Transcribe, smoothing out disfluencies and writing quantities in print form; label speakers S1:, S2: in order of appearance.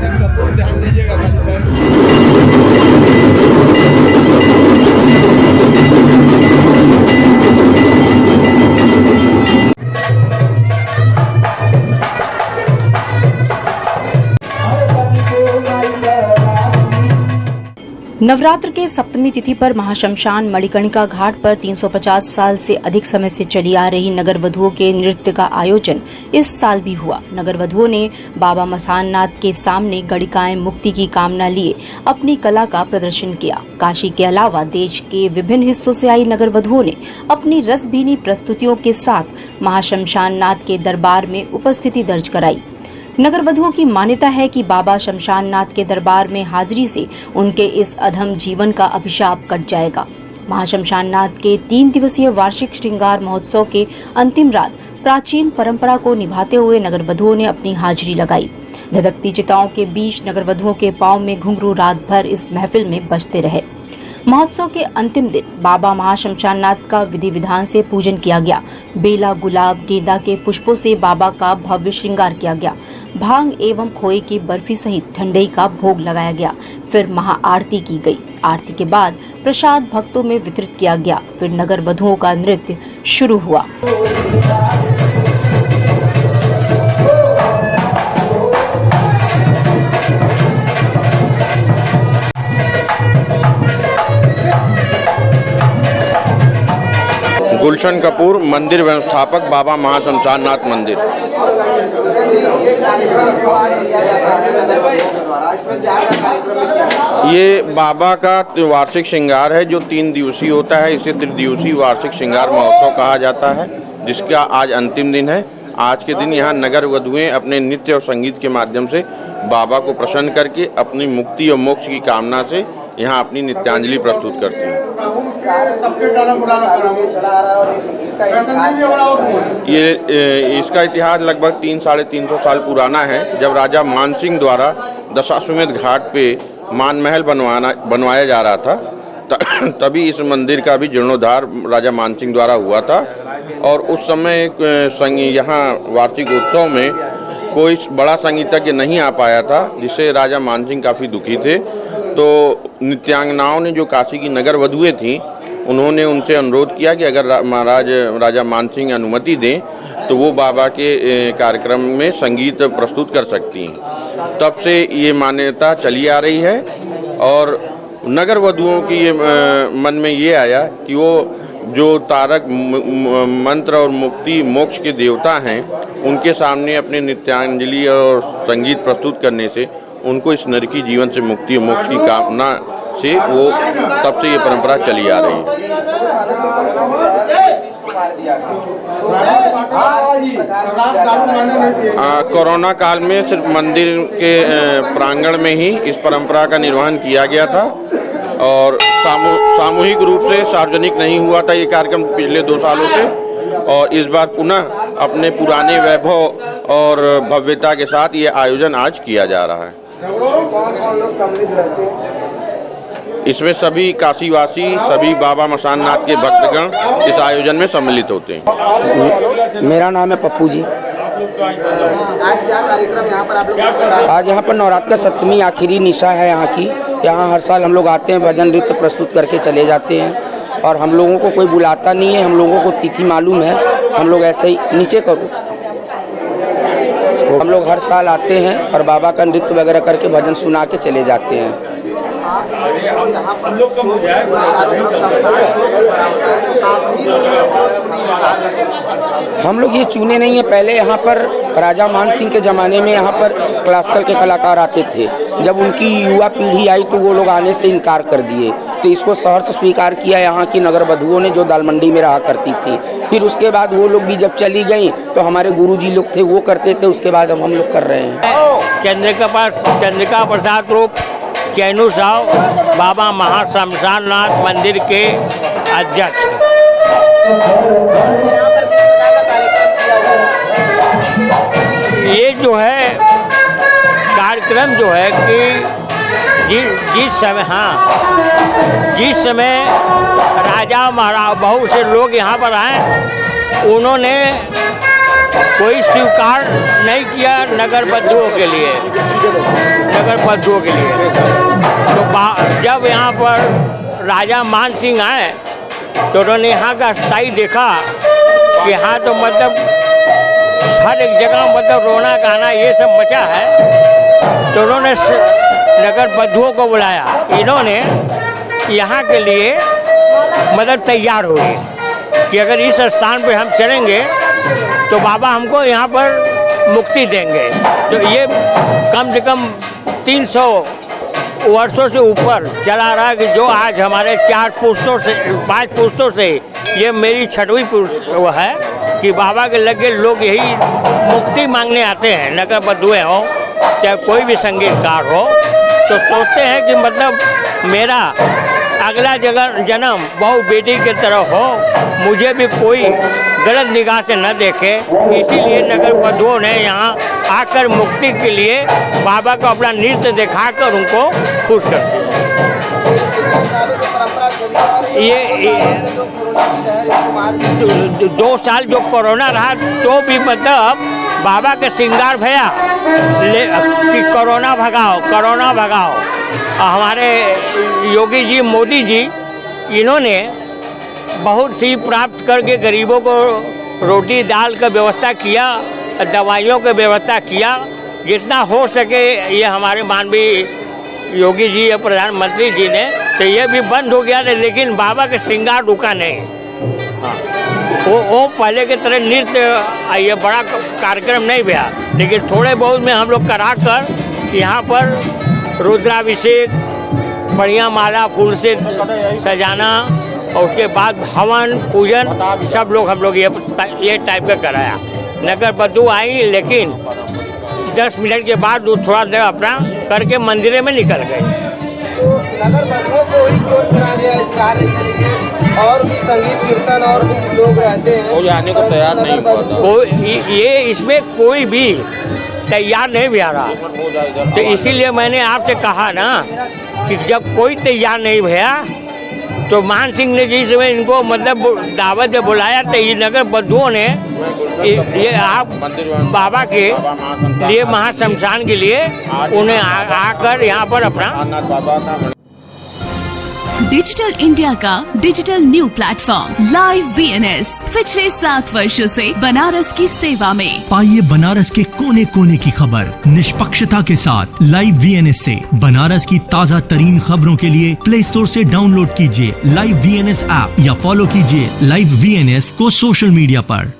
S1: कपूर ध्यान दीजिएगा कल पर।
S2: नवरात्र के सप्तमी तिथि पर महाशमशान मणिकर्णिका घाट पर 350 साल से अधिक समय से चली आ रही नगर वधुओं के नृत्य का आयोजन इस साल भी हुआ। नगर वधुओं ने बाबा मसाननाथ के सामने गणिकाएं मुक्ति की कामना लिए अपनी कला का प्रदर्शन किया। काशी के अलावा देश के विभिन्न हिस्सों से आई नगर वधुओं ने अपनी रसभीनी प्रस्तुतियों के साथ महाशमशाननाथ के दरबार में उपस्थिति दर्ज कराई। नगर वधुओं की मान्यता है कि बाबा शमशाननाथ के दरबार में हाजिरी से उनके इस अधम जीवन का अभिशाप कट जाएगा। महाशमशाननाथ के 3 दिवसीय वार्षिक श्रृंगार महोत्सव के अंतिम रात प्राचीन परंपरा को निभाते हुए नगर वधुओं ने अपनी हाजिरी लगाई। धधकती चिताओं के बीच नगर वधुओं के पांव में घुंघरू रात भर इस महफिल में बजते रहे। महोत्सव के अंतिम दिन बाबा महाशमशाननाथ का विधि विधान से पूजन किया गया। बेला, गुलाब, गेंदा के पुष्पों से बाबा का भव्य श्रृंगार किया गया। भांग एवं खोए की बर्फी सहित ठंडई का भोग लगाया गया। फिर महाआरती की गई। आरती के बाद प्रसाद भक्तों में वितरित किया गया। फिर नगर वधुओं का नृत्य शुरू हुआ।
S3: गुलशन कपूर, मंदिर व्यवस्थापक, बाबा महाशमशाननाथ मंदिर। ये बाबा का वार्षिक श्रृंगार है जो 3 दिवसीय होता है। इसे त्रिदिवसीय वार्षिक श्रृंगार महोत्सव कहा जाता है, जिसका आज अंतिम दिन है। आज के दिन यहाँ नगर वधुएं अपने नृत्य और संगीत के माध्यम से बाबा को प्रसन्न करके अपनी मुक्ति और मोक्ष की कामना से यहाँ अपनी नृत्यांजलि प्रस्तुत करते हैं। ये इसका इतिहास लगभग 300-350 साल पुराना है। जब राजा मानसिंह द्वारा दशाश्वमेध घाट पे मानमहल बनवाया जा रहा था, तभी इस मंदिर का भी जीर्णोद्धार राजा मानसिंह द्वारा हुआ था। और उस समय यहाँ वार्षिक उत्सव में कोई बड़ा संगीतज्ञ नहीं आ पाया था, जिससे राजा मानसिंह काफ़ी दुखी थे। तो नृत्यांगनाओं ने, जो काशी की नगर वधुएं थीं, उन्होंने उनसे अनुरोध किया कि अगर महाराज राजा मानसिंह अनुमति दें तो वो बाबा के कार्यक्रम में संगीत प्रस्तुत कर सकती हैं। तब से ये मान्यता चली आ रही है और नगर वधुओं की ये मन में ये आया कि वो जो तारक मंत्र और मुक्ति मोक्ष के देवता हैं, उनके सामने अपने नृत्यांजलि और संगीत प्रस्तुत करने से उनको इस नरकी जीवन से मुक्ति और मोक्ष की कामना से वो तब से ये परंपरा चली आ रही है। कोरोना काल में सिर्फ मंदिर के प्रांगण में ही इस परंपरा का निर्वहन किया गया था और सामूहिक रूप से सार्वजनिक नहीं हुआ था ये कार्यक्रम पिछले 2 सालों से। और इस बार पुनः अपने पुराने वैभव और भव्यता के साथ ये आयोजन आज किया जा रहा है।
S1: कौन लोग सम्मिलित रहते हैं?
S3: इसमें सभी काशीवासी, सभी बाबा मसाननाथ के भक्तगण इस आयोजन में सम्मिलित होते हैं।
S4: मेरा नाम है पप्पू जी।
S1: आज क्या कार्यक्रम यहाँ पर आप लोग?
S4: आज यहाँ पर नवरात्र सप्तमी आखिरी निशा है यहाँ की। यहाँ हर साल हम लोग आते हैं, भजन नृत्य प्रस्तुत करके चले जाते हैं और हम लोगों को कोई बुलाता नहीं है। हम लोगों को तिथि मालूम है, हम लोग ऐसे ही नीचे करो, हम लोग हर साल आते हैं और बाबा का नृत्य वगैरह करके भजन सुना के चले जाते हैं। हम लोग ये चुने नहीं है। पहले यहाँ पर राजा मान सिंह के ज़माने में यहाँ पर क्लासिकल के कलाकार आते थे। जब उनकी युवा पीढ़ी आई तो वो लोग आने से इनकार कर दिए, तो इसको सहर्ष स्वीकार किया यहाँ की नगर वधुओं ने, जो दालमंडी में रहा करती थी। फिर उसके बाद वो लोग भी जब चली गई तो हमारे गुरुजी लोग थे वो करते थे, उसके बाद हम लोग कर रहे हैं।
S5: चंद्रिका प्रसाद रूप चैनू साहब, बाबा महाशमशाननाथ मंदिर के अध्यक्ष। ये जो है कार्यक्रम जो है कि जिस समय राजा महाराज बहुत से लोग यहाँ पर आए, उन्होंने कोई स्वीकार नहीं किया नगर बंधुओं के लिए, नगर बंधुओं के लिए। तो जब यहाँ पर राजा मान सिंह आए तो उन्होंने यहाँ का स्थाई देखा कि यहाँ तो मतलब हर एक जगह मतलब रोना गाना ये सब मचा है। तो उन्होंने नगर बंधुओं को बुलाया, इन्होंने यहाँ के लिए मदद तैयार हुई कि अगर इस स्थान पे हम चलेंगे तो बाबा हमको यहाँ पर मुक्ति देंगे। तो ये कम से कम 300 वर्षों से ऊपर चला रहा कि जो आज हमारे 5 पुश्तों से ये मेरी 6वीं पुश्त वो है कि बाबा के लगे लोग यही मुक्ति मांगने आते हैं। नगर बंधुए हो चाहे कोई भी संगीतकार हो तो सोचते हैं कि मतलब मेरा अगला जन्म बहु बेटी की तरह हो, मुझे भी कोई गलत निगाह से न देखे। इसीलिए नगर बंधुओं ने यहाँ आकर मुक्ति के लिए बाबा को अपना नृत्य दिखाकर उनको खुश कर दिया।
S1: कितने सालों से परंपरा चली आ रही है?
S5: ये
S1: जो कोरोना की लहर इसको मार दी।
S5: 2 साल जो कोरोना रहा तो भी मतलब बाबा के श्रृंगार भैया कि कोरोना भगाओ, कोरोना भगाओ। हमारे योगी जी, मोदी जी, इन्होंने बहुत सी प्राप्त करके गरीबों को रोटी दाल का व्यवस्था किया, दवाइयों का व्यवस्था किया, जितना हो सके। ये हमारे माननीय योगी जी या प्रधानमंत्री जी ने तो ये भी बंद हो गया, लेकिन बाबा के श्रृंगार रुका नहीं। हाँ, वो पहले के तरह नृत्य ये बड़ा कार्यक्रम नहीं हुआ, लेकिन थोड़े बहुत में हम लोग करा कर यहाँ पर रुद्राभिषेक, बढ़िया माला फूल से सजाना और उसके बाद हवन पूजन सब लोग हम लोग ये टाइप का कराया। नगर बंधु आई लेकिन 10 मिनट के बाद वो थोड़ा देर अपना करके मंदिर में निकल गए।
S1: तो नगर बंधुओं को ही क्यों चुना गया इस कार्य के लिए? और भी संगीत कीर्तन और भी लोग रहते हैं,
S3: कोई आने को तैयार नहीं हुआ था।
S5: कोई ये इसमें कोई भी तैयार नहीं भी आ रहा। तो इसीलिए मैंने आपसे कहा ना कि जब कोई तैयार नहीं भैया तो मान सिंह ने जिस समय इनको मतलब दावत में बुलाया तो ये नगर बंधुओं ने ये आप बाबा के लिए महाशमशान के लिए उन्हें आकर यहाँ पर अपना
S6: डिजिटल इंडिया का digital new platform live VNS पिछले 7 वर्षों से बनारस की सेवा में।
S7: पाइए बनारस के कोने कोने की खबर निष्पक्षता के साथ लाइव VNS से। बनारस की ताज़ा तरीन खबरों के लिए प्ले स्टोर से डाउनलोड कीजिए लाइव VNS ऐप या फॉलो कीजिए लाइव VNS को सोशल मीडिया पर।